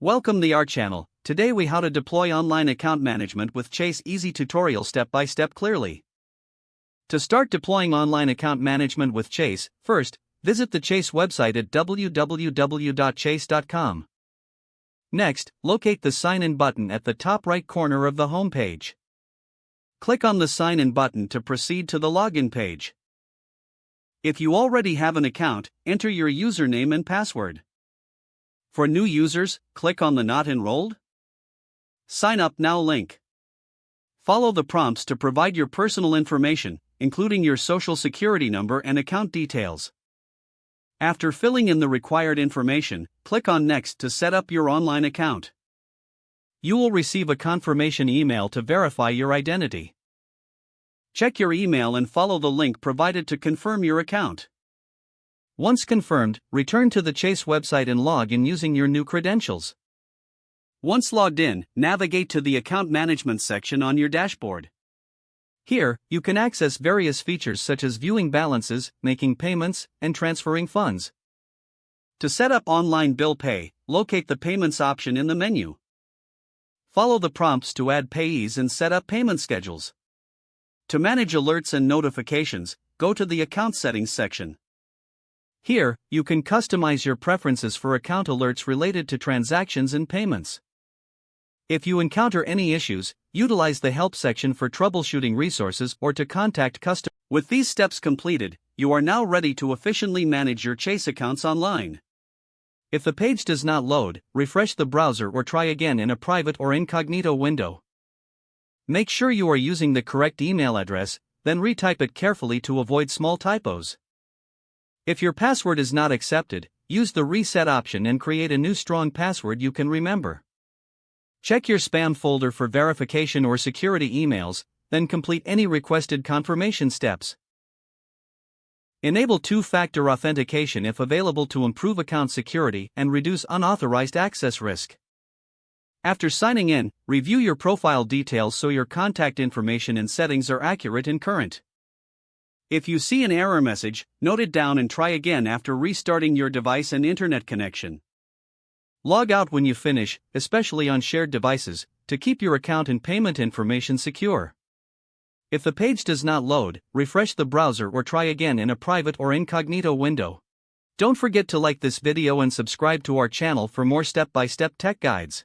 Welcome to our channel. Today we how to deploy online account management with Chase easy tutorial step by step clearly. To start deploying online account management with Chase, first, visit the Chase website at www.chase.com. Next, locate the Sign In button at the top right corner of the home page. Click on the Sign In button to proceed to the login page. If you already have an account, enter your username and password. For new users, click on the Not Enrolled? Sign Up Now link. Follow the prompts to provide your personal information, including your social security number and account details. After filling in the required information, click on Next to set up your online account. You will receive a confirmation email to verify your identity. Check your email and follow the link provided to confirm your account. Once confirmed, return to the Chase website and log in using your new credentials. Once logged in, navigate to the Account Management section on your dashboard. Here, you can access various features such as viewing balances, making payments, and transferring funds. To set up online bill pay, locate the Payments option in the menu. Follow the prompts to add payees and set up payment schedules. To manage alerts and notifications, go to the Account Settings section. Here, you can customize your preferences for account alerts related to transactions and payments. If you encounter any issues, utilize the Help section for troubleshooting resources or to contact customers. With these steps completed, you are now ready to efficiently manage your Chase accounts online. If the page does not load, refresh the browser or try again in a private or incognito window. Make sure you are using the correct email address, then retype it carefully to avoid small typos. If your password is not accepted, use the Reset option and create a new strong password you can remember. Check your spam folder for verification or security emails, then complete any requested confirmation steps. Enable two-factor authentication if available to improve account security and reduce unauthorized access risk. After signing in, review your profile details so your contact information and settings are accurate and current. If you see an error message, note it down and try again after restarting your device and internet connection. Log out when you finish, especially on shared devices, to keep your account and payment information secure. If the page does not load, refresh the browser or try again in a private or incognito window. Don't forget to like this video and subscribe to our channel for more step-by-step tech guides.